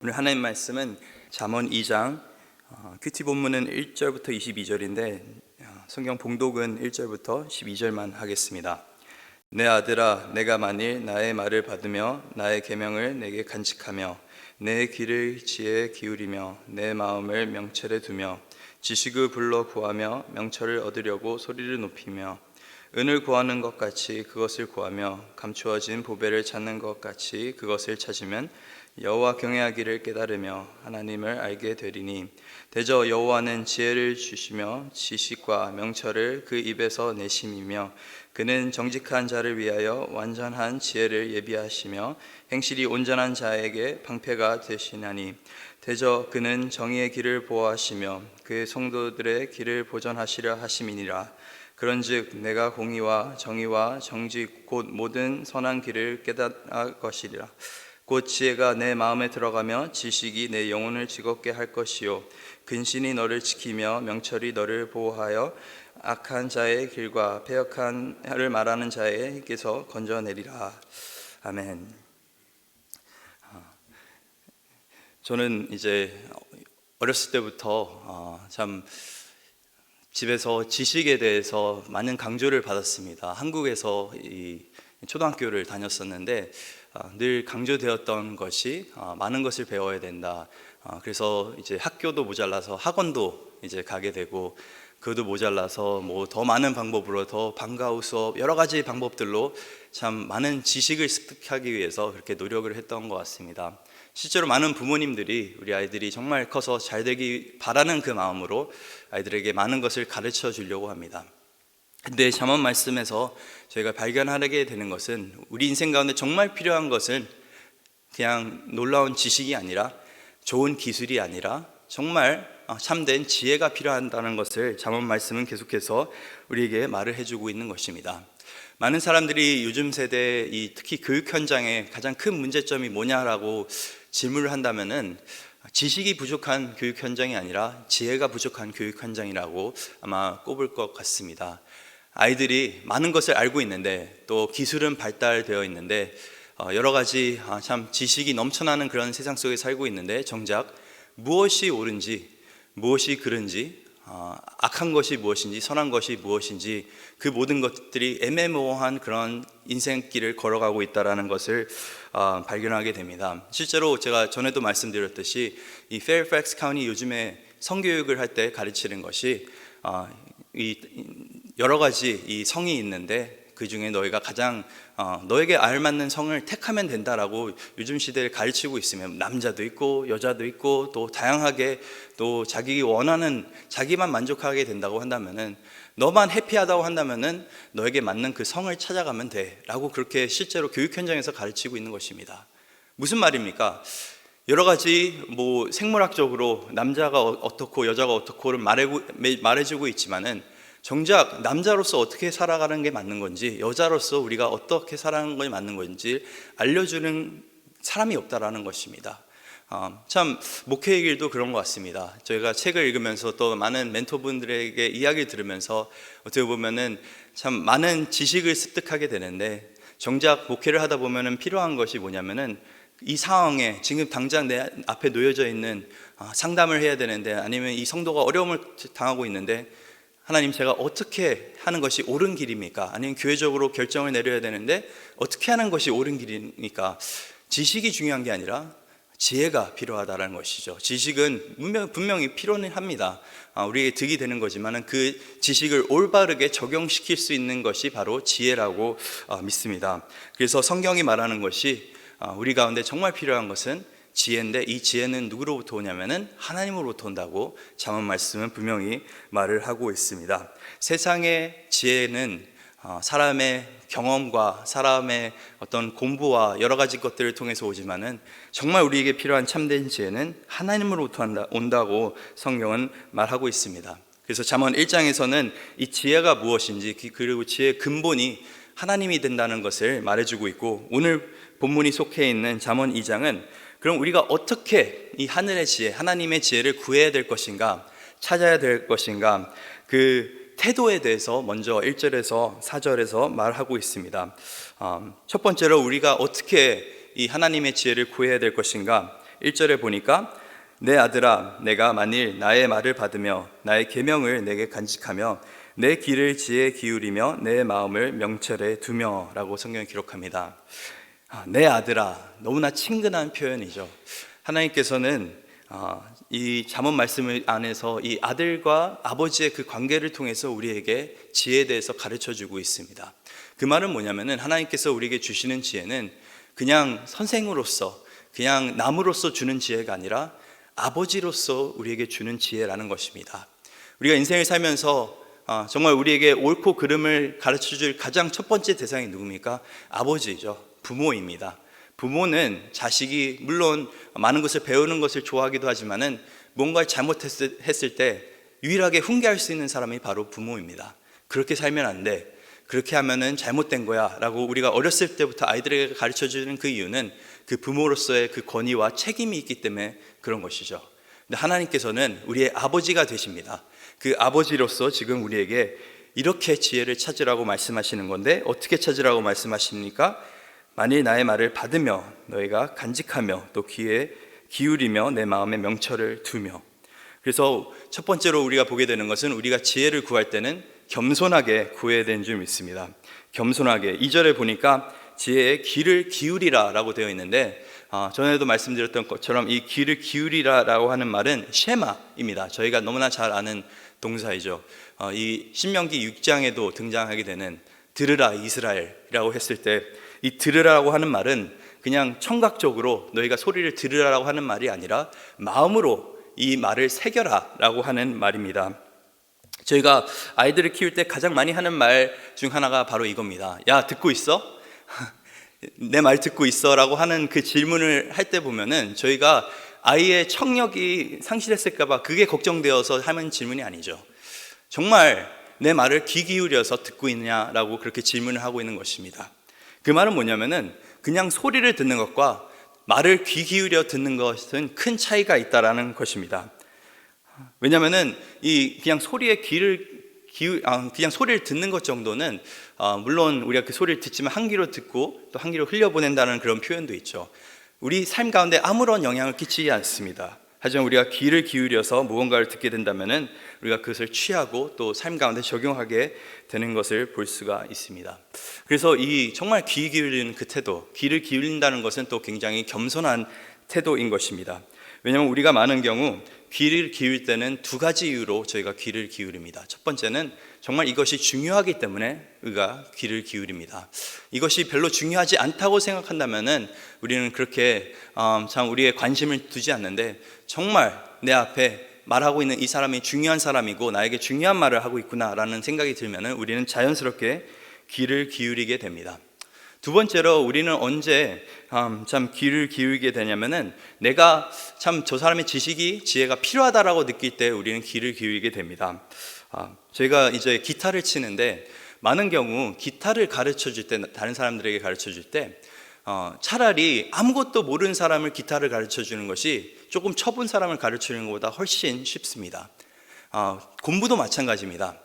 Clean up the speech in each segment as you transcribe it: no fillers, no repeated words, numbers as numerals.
오늘 하나님 말씀은 잠언 2장 큐티 본문은 1절부터 22절인데 성경 봉독은 1절부터 12절만 하겠습니다. 내 아들아, 내가 만일 나의 말을 받으며 나의 계명을 내게 간직하며 내 귀를 지혜에 기울이며 내 마음을 명철에 두며 지식을 불러 구하며 명철을 얻으려고 소리를 높이며 은을 구하는 것 같이 그것을 구하며 감추어진 보배를 찾는 것 같이 그것을 찾으면 여호와 경외하기를 깨달으며 하나님을 알게 되리니 대저 여호와는 지혜를 주시며 지식과 명철을 그 입에서 내심이며 그는 정직한 자를 위하여 완전한 지혜를 예비하시며 행실이 온전한 자에게 방패가 되시나니 대저 그는 정의의 길을 보호하시며 그의 성도들의 길을 보전하시려 하심이니라. 그런즉 내가 공의와 정의와 정직 곧 모든 선한 길을 깨달아 것이리라. 곧 지혜가 내 마음에 들어가며 지식이 내 영혼을 즐겁게 할 것이요 근신이 너를 지키며 명철이 너를 보호하여 악한 자의 길과 패역한 를 말하는 자에게서 건져내리라. 아멘. 저는 이제 어렸을 때부터 참 집에서 지식에 대해서 많은 강조를 받았습니다. 한국에서 이 초등학교를 다녔었는데 늘 강조되었던 것이 많은 것을 배워야 된다. 그래서 이제 학교도 모자라서 학원도 이제 가게 되고 그것도 모자라서 뭐 더 많은 방법으로 더 방과후 수업 여러 가지 방법들로 참 많은 지식을 습득하기 위해서 그렇게 노력을 했던 것 같습니다. 실제로 많은 부모님들이 우리 아이들이 정말 커서 잘 되기 바라는 그 마음으로 아이들에게 많은 것을 가르쳐 주려고 합니다. 근데 잠언 말씀에서 저희가 발견하게 되는 것은 우리 인생 가운데 정말 필요한 것은 그냥 놀라운 지식이 아니라 좋은 기술이 아니라 정말 참된 지혜가 필요하다는 것을 잠언 말씀은 계속해서 우리에게 말을 해주고 있는 것입니다. 많은 사람들이 요즘 세대 특히 교육 현장에 가장 큰 문제점이 뭐냐라고 질문을 한다면은 지식이 부족한 교육 현장이 아니라 지혜가 부족한 교육 현장이라고 아마 꼽을 것 같습니다. 아이들이 많은 것을 알고 있는데 또 기술은 발달되어 있는데 여러 가지 참 지식이 넘쳐나는 그런 세상 속에 살고 있는데 정작 무엇이 옳은지 무엇이 그른지 악한 것이 무엇인지 선한 것이 무엇인지 그 모든 것들이 애매모호한 그런 인생길을 걸어가고 있다는 것을 발견하게 됩니다. 실제로 제가 전에도 말씀드렸듯이 이 페어팩스 카운티 요즘에 성교육을 할 때 가르치는 것이 여러 가지 이 성이 있는데 그 중에 너희가 가장 너에게 알맞는 성을 택하면 된다라고 요즘 시대를 가르치고 있으면 남자도 있고 여자도 있고 또 다양하게 또 자기 원하는 자기만 만족하게 된다고 한다면은 너만 해피하다고 한다면은 너에게 맞는 그 성을 찾아가면 돼라고 그렇게 실제로 교육 현장에서 가르치고 있는 것입니다. 무슨 말입니까? 여러 가지 뭐 생물학적으로 남자가 어떻고 여자가 어떻고를 말해주고 있지만은 정작 남자로서 어떻게 살아가는 게 맞는 건지 여자로서 우리가 어떻게 살아가는 것이 맞는 건지 알려주는 사람이 없다라는 것입니다. 참 목회의 길도 그런 것 같습니다. 저희가 책을 읽으면서 또 많은 멘토분들에게 이야기를 들으면서 어떻게 보면은 참 많은 지식을 습득하게 되는데 정작 목회를 하다 보면은 필요한 것이 뭐냐면은 이 상황에 지금 당장 내 앞에 놓여져 있는 상담을 해야 되는데 아니면 이 성도가 어려움을 당하고 있는데 하나님, 제가 어떻게 하는 것이 옳은 길입니까? 아니면 교회적으로 결정을 내려야 되는데 어떻게 하는 것이 옳은 길입니까? 지식이 중요한 게 아니라 지혜가 필요하다는 것이죠. 지식은 분명히 필요는 합니다. 우리에게 득이 되는 거지만 그 지식을 올바르게 적용시킬 수 있는 것이 바로 지혜라고 믿습니다. 그래서 성경이 말하는 것이 우리 가운데 정말 필요한 것은 지혜인데 이 지혜는 누구로부터 오냐면은 하나님으로부터 온다고 잠언 말씀은 분명히 말을 하고 있습니다. 세상의 지혜는 사람의 경험과 사람의 어떤 공부와 여러 가지 것들을 통해서 오지만은 정말 우리에게 필요한 참된 지혜는 하나님으로부터 온다고 성경은 말하고 있습니다. 그래서 잠언 1장에서는 이 지혜가 무엇인지 그리고 지혜의 근본이 하나님이 된다는 것을 말해주고 있고 오늘 본문이 속해 있는 잠언 2장은 그럼 우리가 어떻게 이 하늘의 지혜, 하나님의 지혜를 구해야 될 것인가, 찾아야 될 것인가, 그 태도에 대해서 먼저 1절에서 4절에서 말하고 있습니다. 첫 번째로 우리가 어떻게 이 하나님의 지혜를 구해야 될 것인가, 1절에 보니까 내 아들아 내가 만일 나의 말을 받으며 나의 계명을 내게 간직하며 내 길을 지혜 기울이며 내 마음을 명철에 두며 라고 성경에 기록합니다. 내 아들아, 너무나 친근한 표현이죠. 하나님께서는 이 잠언 말씀 안에서 이 아들과 아버지의 그 관계를 통해서 우리에게 지혜에 대해서 가르쳐 주고 있습니다. 그 말은 뭐냐면은 하나님께서 우리에게 주시는 지혜는 그냥 선생으로서 그냥 남으로서 주는 지혜가 아니라 아버지로서 우리에게 주는 지혜라는 것입니다. 우리가 인생을 살면서 정말 우리에게 옳고 그름을 가르쳐 줄 가장 첫 번째 대상이 누굽니까? 아버지죠. 부모입니다. 부모는 자식이 물론 많은 것을 배우는 것을 좋아하기도 하지만은 뭔가를 잘못했을 때 유일하게 훈계할 수 있는 사람이 바로 부모입니다. 그렇게 살면 안 돼. 그렇게 하면은 잘못된 거야 라고 우리가 어렸을 때부터 아이들에게 가르쳐 주는 그 이유는 그 부모로서의 그 권위와 책임이 있기 때문에 그런 것이죠. 근데 하나님께서는 우리의 아버지가 되십니다. 그 아버지로서 지금 우리에게 이렇게 지혜를 찾으라고 말씀하시는 건데 어떻게 찾으라고 말씀하십니까? 만일 나의 말을 받으며 너희가 간직하며 또 귀에 기울이며 내 마음에 명철을 두며. 그래서 첫 번째로 우리가 보게 되는 것은 우리가 지혜를 구할 때는 겸손하게 구해야 되는 줄 믿습니다. 겸손하게. 2절에 보니까 지혜의 귀를 기울이라 라고 되어 있는데 전에도 말씀드렸던 것처럼 이 귀를 기울이라 라고 하는 말은 쉐마입니다. 저희가 너무나 잘 아는 동사이죠. 이 신명기 6장에도 등장하게 되는 들으라 이스라엘이라고 했을 때 이 들으라고 하는 말은 그냥 청각적으로 너희가 소리를 들으라고 하는 말이 아니라 마음으로 이 말을 새겨라 라고 하는 말입니다. 저희가 아이들을 키울 때 가장 많이 하는 말 중 하나가 바로 이겁니다. 야, 듣고 있어? 내 말 듣고 있어? 라고 하는 그 질문을 할 때 보면은 저희가 아이의 청력이 상실했을까봐 그게 걱정되어서 하는 질문이 아니죠. 정말 내 말을 귀 기울여서 듣고 있냐라고 그렇게 질문을 하고 있는 것입니다. 그 말은 뭐냐면은 그냥 소리를 듣는 것과 말을 귀 기울여 듣는 것은 큰 차이가 있다라는 것입니다. 왜냐면은 이 그냥 소리에 그냥 소리를 듣는 것 정도는 물론 우리가 그 소리를 듣지만 한 귀로 듣고 또 한 귀로 흘려보낸다는 그런 표현도 있죠. 우리 삶 가운데 아무런 영향을 끼치지 않습니다. 하지만 우리가 귀를 기울여서 무언가를 듣게 된다면은 우리가 그것을 취하고 또 삶 가운데 적용하게 되는 것을 볼 수가 있습니다. 그래서 이 정말 귀 기울이는 그 태도, 귀를 기울인다는 것은 또 굉장히 겸손한 태도인 것입니다. 왜냐하면 우리가 많은 경우 귀를 기울일 때는 두 가지 이유로 저희가 귀를 기울입니다. 첫 번째는 정말 이것이 중요하기 때문에 우리가 귀를 기울입니다. 이것이 별로 중요하지 않다고 생각한다면은 우리는 그렇게 참 우리의 관심을 두지 않는데 정말 내 앞에 말하고 있는 이 사람이 중요한 사람이고 나에게 중요한 말을 하고 있구나라는 생각이 들면은 우리는 자연스럽게 귀를 기울이게 됩니다. 두 번째로 우리는 언제 참 귀를 기울이게 되냐면은 내가 참 저 사람의 지혜가 필요하다라고 느낄 때 우리는 귀를 기울이게 됩니다. 저희가 이제 기타를 치는데 많은 경우 기타를 가르쳐 줄 때, 다른 사람들에게 가르쳐 줄 때 차라리 아무것도 모르는 사람을 기타를 가르쳐 주는 것이 조금 쳐본 사람을 가르쳐 주는 것보다 훨씬 쉽습니다. 공부도 마찬가지입니다.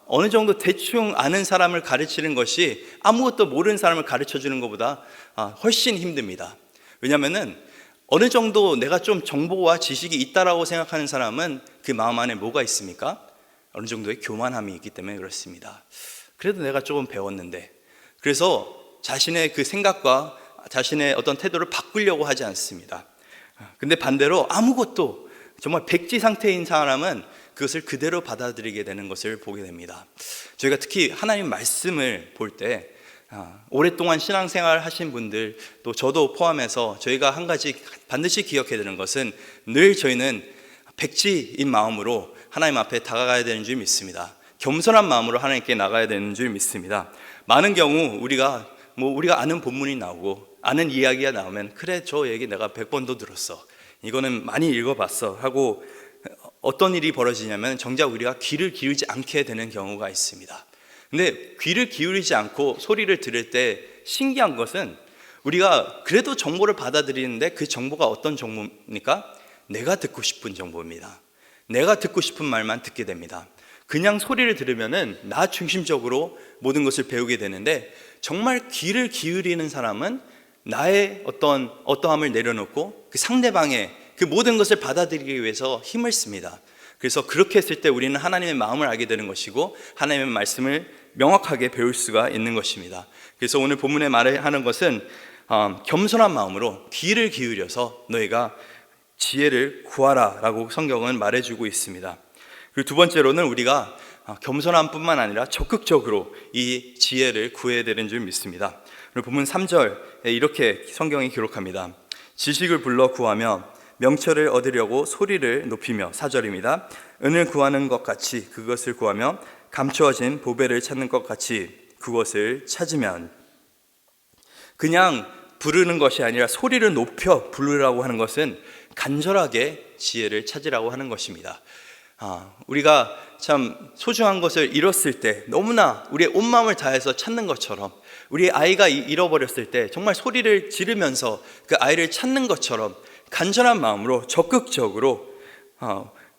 어느 정도 대충 아는 사람을 가르치는 것이 아무것도 모르는 사람을 가르쳐 주는 것보다 훨씬 힘듭니다. 왜냐하면은 어느 정도 내가 좀 정보와 지식이 있다라고 생각하는 사람은 그 마음 안에 뭐가 있습니까? 어느 정도의 교만함이 있기 때문에 그렇습니다. 그래도 내가 조금 배웠는데, 그래서 자신의 그 생각과 자신의 어떤 태도를 바꾸려고 하지 않습니다. 근데 반대로 아무것도 정말 백지 상태인 사람은 그것을 그대로 받아들이게 되는 것을 보게 됩니다. 저희가 특히 하나님 말씀을 볼 때 오랫동안 신앙생활 하신 분들, 또 저도 포함해서 저희가 한 가지 반드시 기억해야 되는 것은 늘 저희는 백지인 마음으로 하나님 앞에 다가가야 되는 줄 믿습니다. 겸손한 마음으로 하나님께 나가야 되는 줄 믿습니다. 많은 경우 우리가 아는 본문이 나오고 아는 이야기가 나오면 그래, 저 얘기 내가 100번도 들었어, 이거는 많이 읽어봤어 하고 어떤 일이 벌어지냐면 정작 우리가 귀를 기울이지 않게 되는 경우가 있습니다. 근데 귀를 기울이지 않고 소리를 들을 때 신기한 것은 우리가 그래도 정보를 받아들이는데 그 정보가 어떤 정보입니까? 내가 듣고 싶은 정보입니다. 내가 듣고 싶은 말만 듣게 됩니다. 그냥 소리를 들으면은 나 중심적으로 모든 것을 배우게 되는데 정말 귀를 기울이는 사람은 나의 어떠함을 내려놓고 그 상대방의 그 모든 것을 받아들이기 위해서 힘을 씁니다. 그래서 그렇게 했을 때 우리는 하나님의 마음을 알게 되는 것이고 하나님의 말씀을 명확하게 배울 수가 있는 것입니다. 그래서 오늘 본문에 말하는 것은 겸손한 마음으로 귀를 기울여서 너희가 지혜를 구하라 라고 성경은 말해주고 있습니다. 그리고 두 번째로는 우리가 겸손함뿐만 아니라 적극적으로 이 지혜를 구해야 되는 줄 믿습니다. 그리고 본문 3절에 이렇게 성경이 기록합니다. 지식을 불러 구하며 명철을 얻으려고 소리를 높이며, 4절입니다. 은을 구하는 것 같이 그것을 구하며 감추어진 보배를 찾는 것 같이 그것을 찾으면, 그냥 부르는 것이 아니라 소리를 높여 부르라고 하는 것은 간절하게 지혜를 찾으라고 하는 것입니다. 우리가 참 소중한 것을 잃었을 때 너무나 우리의 온 마음을 다해서 찾는 것처럼, 우리 아이가 잃어버렸을 때 정말 소리를 지르면서 그 아이를 찾는 것처럼 간절한 마음으로 적극적으로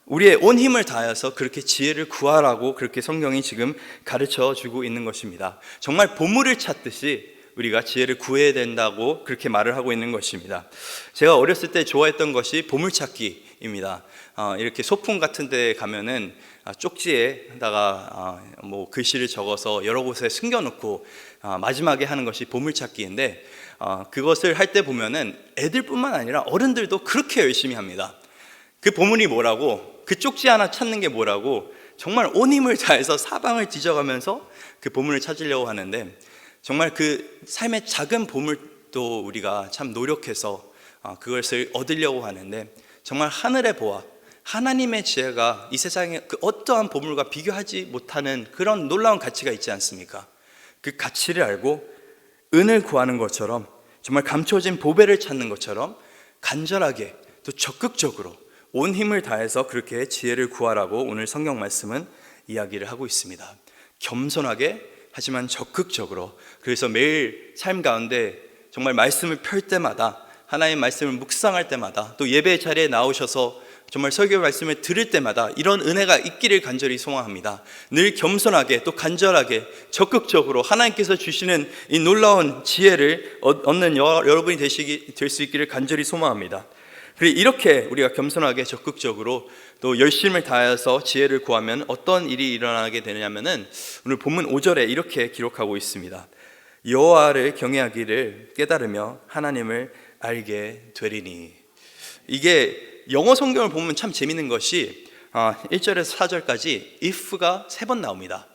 우리의 온 힘을 다해서 그렇게 지혜를 구하라고 그렇게 성경이 지금 가르쳐 주고 있는 것입니다. 정말 보물을 찾듯이 우리가 지혜를 구해야 된다고 그렇게 말을 하고 있는 것입니다. 제가 어렸을 때 좋아했던 것이 보물찾기입니다. 이렇게 소풍 같은 데 가면은 쪽지에다가 뭐 글씨를 적어서 여러 곳에 숨겨놓고 마지막에 하는 것이 보물찾기인데, 그것을 할 때 보면은 애들뿐만 아니라 어른들도 그렇게 열심히 합니다. 그 보물이 뭐라고, 그 쪽지 하나 찾는 게 뭐라고 정말 온 힘을 다해서 사방을 뒤져가면서 그 보물을 찾으려고 하는데, 정말 그 삶의 작은 보물도 우리가 참 노력해서 그것을 얻으려고 하는데, 정말 하늘의 보아 하나님의 지혜가 이 세상에 그 어떠한 보물과 비교하지 못하는 그런 놀라운 가치가 있지 않습니까? 그 가치를 알고 은을 구하는 것처럼, 정말 감춰진 보배를 찾는 것처럼 간절하게 또 적극적으로 온 힘을 다해서 그렇게 지혜를 구하라고 오늘 성경 말씀은 이야기를 하고 있습니다. 겸손하게 하지만 적극적으로. 그래서 매일 삶 가운데 정말 말씀을 펼 때마다, 하나님의 말씀을 묵상할 때마다, 또 예배 자리에 나오셔서 정말 설교 말씀을 들을 때마다 이런 은혜가 있기를 간절히 소망합니다. 늘 겸손하게 또 간절하게 적극적으로 하나님께서 주시는 이 놀라운 지혜를 얻는 여러분이 될 수 있기를 간절히 소망합니다. 그리고 이렇게 우리가 겸손하게 적극적으로 또 열심을 다해서 지혜를 구하면 어떤 일이 일어나게 되냐면은, 오늘 본문 5절에 이렇게 기록하고 있습니다. 여호와를 경외하기를 깨달으며 하나님을 알게 되리니. 이게 영어 성경을 보면 참 재밌는 것이 1절에서 4절까지 if가 3번 나옵니다.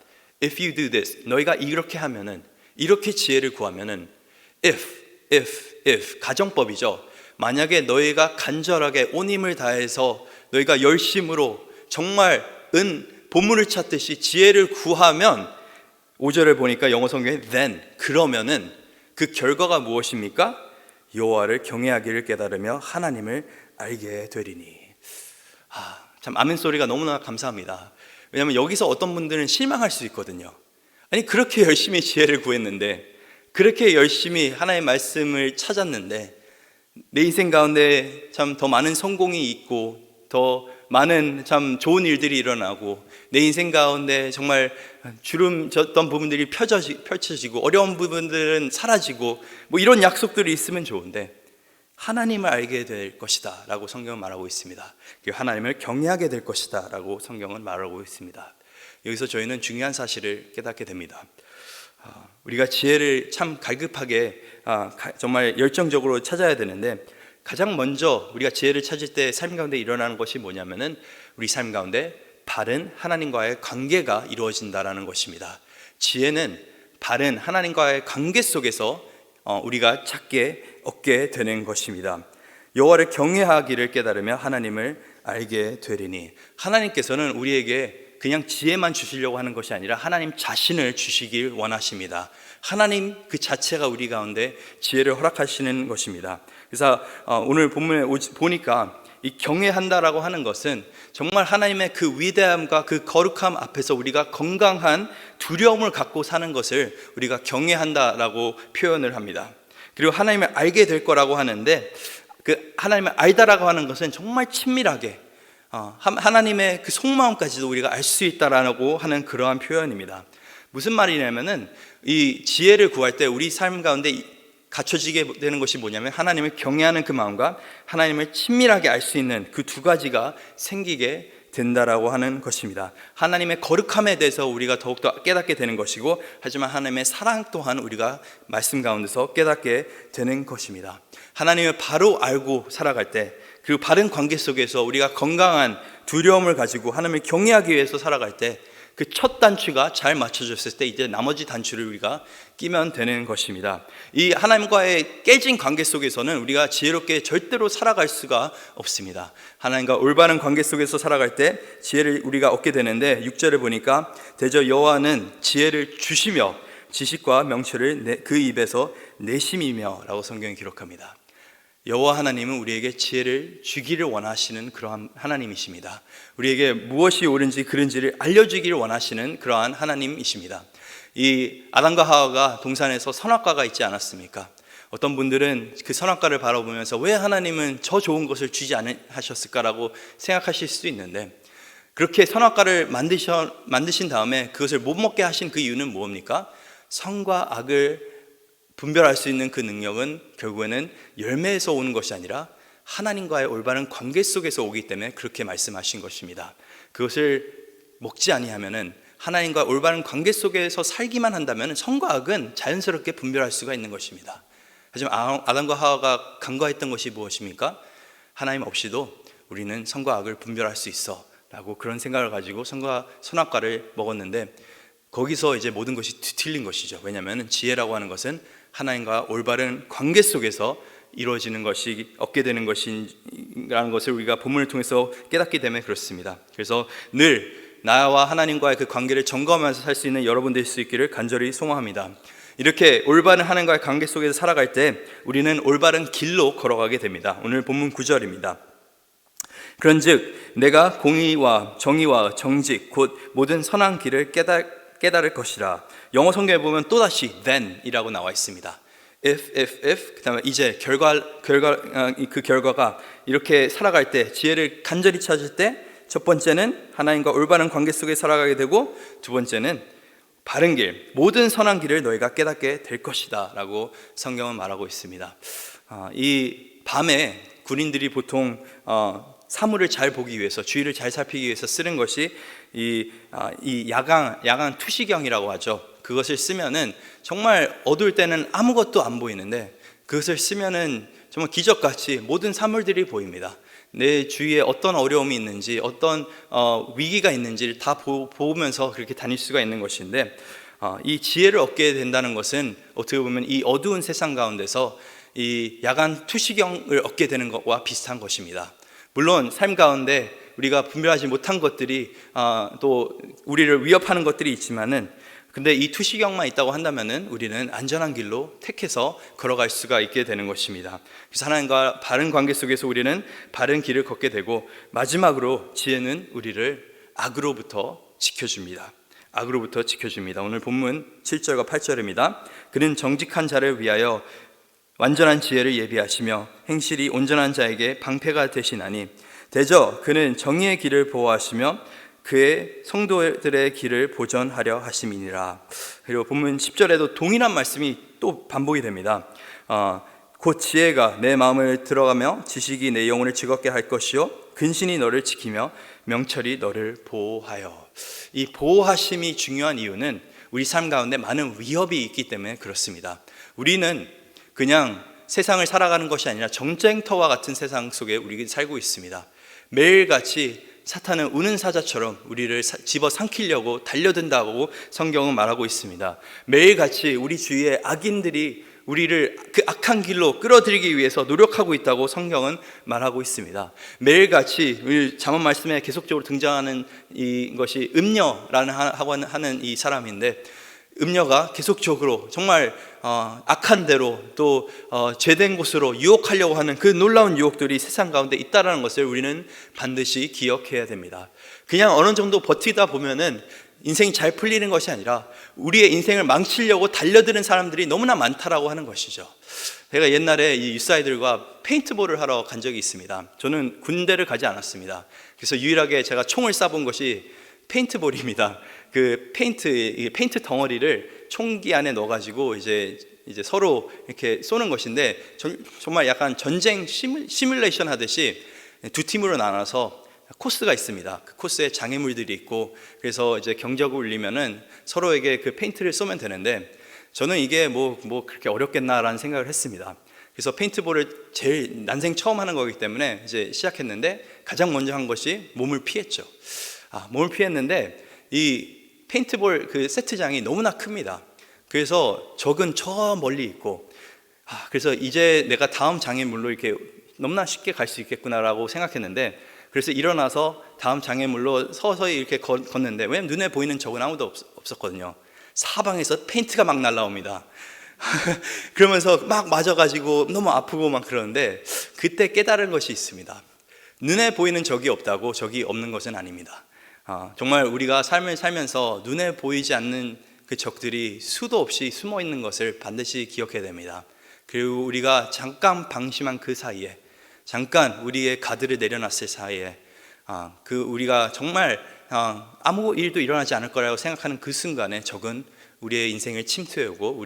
If you do this, 너희가 이렇게 하면은, 이렇게 지혜를 구하면은, if 가정법이죠. 만약에 너희가 간절하게 온 힘을 다해서 너희가 열심으로 정말 보물을 찾듯이 지혜를 구하면, 5절을 보니까 영어 성경에 then, 그러면은 그 결과가 무엇입니까? 여호와를 경외하기를 깨달으며 하나님을 알게 되리니. 참 아멘 소리가 너무나 감사합니다. 왜냐하면 여기서 어떤 분들은 실망할 수 있거든요. 아니, 그렇게 열심히 지혜를 구했는데, 그렇게 열심히 하나님의 말씀을 찾았는데, 내 인생 가운데 참 더 많은 성공이 있고 더 많은 참 좋은 일들이 일어나고, 내 인생 가운데 정말 주름졌던 부분들이 펼쳐지고 어려운 부분들은 사라지고, 뭐 이런 약속들이 있으면 좋은데, 하나님을 알게 될 것이다 라고 성경은 말하고 있습니다. 하나님을 경외하게 될 것이다 라고 성경은 말하고 있습니다. 여기서 저희는 중요한 사실을 깨닫게 됩니다. 우리가 지혜를 참 갈급하게 정말 열정적으로 찾아야 되는데, 가장 먼저 우리가 지혜를 찾을 때 삶 가운데 일어나는 것이 뭐냐면은, 우리 삶 가운데 바른 하나님과의 관계가 이루어진다라는 것입니다. 지혜는 바른 하나님과의 관계 속에서 우리가 얻게 되는 것입니다. 여호와를 경외하기를 깨달으며 하나님을 알게 되리니. 하나님께서는 우리에게 그냥 지혜만 주시려고 하는 것이 아니라 하나님 자신을 주시길 원하십니다. 하나님 그 자체가 우리 가운데 지혜를 허락하시는 것입니다. 그래서 오늘 본문에 보니까 이 경외한다라고 하는 것은 정말 하나님의 그 위대함과 그 거룩함 앞에서 우리가 건강한 두려움을 갖고 사는 것을 우리가 경외한다라고 표현을 합니다. 그리고 하나님을 알게 될 거라고 하는데, 그 하나님을 알다라고 하는 것은 정말 친밀하게 하나님의 그 속마음까지도 우리가 알 수 있다라고 하는 그러한 표현입니다. 무슨 말이냐면은, 이 지혜를 구할 때 우리 삶 가운데 갖춰지게 되는 것이 뭐냐면 하나님을 경외하는 그 마음과 하나님을 친밀하게 알 수 있는 그 두 가지가 생기게 된다라고 하는 것입니다. 하나님의 거룩함에 대해서 우리가 더욱더 깨닫게 되는 것이고, 하지만 하나님의 사랑 또한 우리가 말씀 가운데서 깨닫게 되는 것입니다. 하나님을 바로 알고 살아갈 때, 그 바른 관계 속에서 우리가 건강한 두려움을 가지고 하나님을 경외하기 위해서 살아갈 때, 그 첫 단추가 잘 맞춰졌을 때 이제 나머지 단추를 우리가 끼면 되는 것입니다. 이 하나님과의 깨진 관계 속에서는 우리가 지혜롭게 절대로 살아갈 수가 없습니다. 하나님과 올바른 관계 속에서 살아갈 때 지혜를 우리가 얻게 되는데, 6절을 보니까 대저 여호와는 지혜를 주시며 지식과 명철을 그 입에서 내심이며 라고 성경이 기록합니다. 여호와 하나님은 우리에게 지혜를 주기를 원하시는 그러한 하나님이십니다. 우리에게 무엇이 옳은지 그른지를 알려주기를 원하시는 그러한 하나님이십니다. 이 아담과 하와가 동산에서 선악과가 있지 않았습니까? 어떤 분들은 그 선악과를 바라보면서 왜 하나님은 저 좋은 것을 주지 않으셨을까라고 생각하실 수도 있는데, 그렇게 선악과를 만드신 다음에 그것을 못 먹게 하신 그 이유는 뭡니까? 선과 악을 분별할 수 있는 그 능력은 결국에는 열매에서 오는 것이 아니라 하나님과의 올바른 관계 속에서 오기 때문에 그렇게 말씀하신 것입니다. 그것을 먹지 아니하면은, 하나님과 올바른 관계 속에서 살기만 한다면 선과 악은 자연스럽게 분별할 수가 있는 것입니다. 하지만 아담과 하와가 간과했던 것이 무엇입니까? 하나님 없이도 우리는 선과 악을 분별할 수 있어 라고 그런 생각을 가지고 선악과를 먹었는데, 거기서 이제 모든 것이 뒤틀린 것이죠. 왜냐하면 지혜라고 하는 것은 하나님과 올바른 관계 속에서 이루어지는 것이, 얻게 되는 것이라는 것을 우리가 본문을 통해서 깨닫게 되면 그렇습니다. 그래서 늘 나와 하나님과의 그 관계를 점검하면서 살 수 있는 여러분 될 수 있기를 간절히 소망합니다. 이렇게 올바른 하나님과의 관계 속에서 살아갈 때 우리는 올바른 길로 걸어가게 됩니다. 오늘 본문 9절입니다. 그런즉 내가 공의와 정의와 정직 곧 모든 선한 길을 깨달을 것이라. 영어 성경에 보면 또다시 then 이라고 나와 있습니다. if 그 다음에 이제 그 결과가 이렇게 살아갈 때, 지혜를 간절히 찾을 때, 첫 번째는 하나님과 올바른 관계 속에 살아가게 되고, 두 번째는 바른 길, 모든 선한 길을 너희가 깨닫게 될 것이다 라고 성경은 말하고 있습니다. 이 밤에 군인들이 보통 사물을 잘 보기 위해서, 주위를 잘 살피기 위해서 쓰는 것이 이 야간 투시경이라고 하죠. 그것을 쓰면은 정말 어두울 때는 아무것도 안 보이는데, 그것을 쓰면은 정말 기적같이 모든 사물들이 보입니다. 내 주위에 어떤 어려움이 있는지, 어떤 위기가 있는지를 다 보면서 그렇게 다닐 수가 있는 것인데, 이 지혜를 얻게 된다는 것은 어떻게 보면 이 어두운 세상 가운데서 이 야간 투시경을 얻게 되는 것과 비슷한 것입니다. 물론 삶 가운데 우리가 분별하지 못한 것들이 또 우리를 위협하는 것들이 있지만은, 근데 이 투시경만 있다고 한다면은 우리는 안전한 길로 택해서 걸어갈 수가 있게 되는 것입니다. 그래서 하나님과 바른 관계 속에서 우리는 바른 길을 걷게 되고, 마지막으로 지혜는 우리를 악으로부터 지켜줍니다. 악으로부터 지켜줍니다. 오늘 본문 7절과 8절입니다. 그는 정직한 자를 위하여 완전한 지혜를 예비하시며 행실이 온전한 자에게 방패가 되시나니, 대저 그는 정의의 길을 보호하시며 그의 성도들의 길을 보전하려 하심이니라. 그리고 본문 10절에도 동일한 말씀이 또 반복이 됩니다. 곧 지혜가 내 마음을 들어가며 지식이 내 영혼을 즐겁게 할 것이요 근신이 너를 지키며 명철이 너를 보호하여. 이 보호하심이 중요한 이유는 우리 삶 가운데 많은 위협이 있기 때문에 그렇습니다. 우리는 그냥 세상을 살아가는 것이 아니라 전쟁터와 같은 세상 속에 우리가 살고 있습니다. 매일같이 사탄은 우는 사자처럼 우리를 집어삼키려고 달려든다고 성경은 말하고 있습니다. 매일같이 우리 주위에 악인들이 우리를 그 악한 길로 끌어들이기 위해서 노력하고 있다고 성경은 말하고 있습니다. 매일같이 우리 잠언 말씀에 계속적으로 등장하는 이것이 음녀라는 하는 이 사람인데, 음녀가 계속적으로 정말 악한 대로 또 죄된 곳으로 유혹하려고 하는 그 놀라운 유혹들이 세상 가운데 있다는 것을 우리는 반드시 기억해야 됩니다. 그냥 어느 정도 버티다 보면은 인생이 잘 풀리는 것이 아니라 우리의 인생을 망치려고 달려드는 사람들이 너무나 많다라고 하는 것이죠. 제가 옛날에 이 유사이들과 페인트볼을 하러 간 적이 있습니다. 저는 군대를 가지 않았습니다. 그래서 유일하게 제가 총을 쏴본 것이 페인트볼입니다. 그 페인트 덩어리를 총기 안에 넣어가지고 이제 이제 서로 이렇게 쏘는 것인데 정말 약간 전쟁 시뮬레이션 하듯이 두 팀으로 나눠서 코스가 있습니다. 그 코스에 장애물들이 있고, 그래서 이제 경적을 울리면은 서로에게 그 페인트를 쏘면 되는데, 저는 이게 뭐 그렇게 어렵겠나라는 생각을 했습니다. 그래서 페인트볼을 제일 난생 처음 하는 거기 때문에 이제 시작했는데, 가장 먼저 한 것이 몸을 피했죠. 몸을 피했는데 이 페인트볼 그 세트장이 너무나 큽니다. 그래서 적은 저 멀리 있고, 그래서 이제 내가 다음 장애물로 이렇게 너무나 쉽게 갈 수 있겠구나라고 생각했는데, 그래서 일어나서 다음 장애물로 서서히 이렇게 걷는데, 왜냐면 눈에 보이는 적은 아무도 없었거든요. 사방에서 페인트가 막 날라옵니다. 그러면서 막 맞아가지고 너무 아프고 막 그러는데, 그때 깨달은 것이 있습니다. 눈에 보이는 적이 없다고 적이 없는 것은 아닙니다. 정말 우리가 삶을 살면서 눈에 보이지 않는 그 적들이 수도 없이 숨어 있는 것을 반드시 기억해야 됩니다. 그리고 우리가 잠깐 방심한 그 사이에, 잠깐 우리의 가드를 내려놨을 사이에, 그 우리가 정말 아무 일도 일어나지 않을 거라고 생각하는 그 순간에 적은 우리의 인생을 침투해오고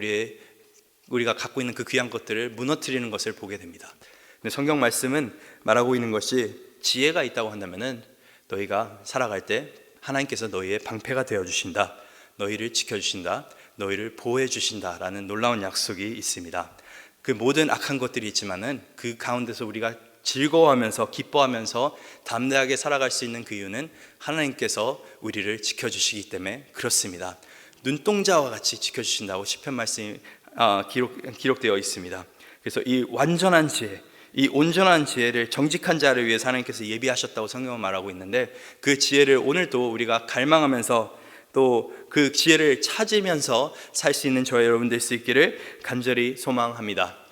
우리가 갖고 있는 그 귀한 것들을 무너뜨리는 것을 보게 됩니다. 근데 성경 말씀은 말하고 있는 것이, 지혜가 있다고 한다면은 너희가 살아갈 때 하나님께서 너희의 방패가 되어 주신다, 너희를 지켜 주신다, 너희를 보호해 주신다라는 놀라운 약속이 있습니다. 그 모든 악한 것들이 있지만은 그 가운데서 우리가 즐거워하면서 기뻐하면서 담대하게 살아갈 수 있는 그 이유는 하나님께서 우리를 지켜주시기 때문에 그렇습니다. 눈동자와 같이 지켜주신다고 시편 말씀이 기록되어 있습니다. 그래서 이 완전한 지혜, 이 온전한 지혜를 정직한 자를 위해서 하나님께서 예비하셨다고 성경은 말하고 있는데, 그 지혜를 오늘도 우리가 갈망하면서 또 그 지혜를 찾으면서 살 수 있는 저와 여러분 될 수 있기를 간절히 소망합니다.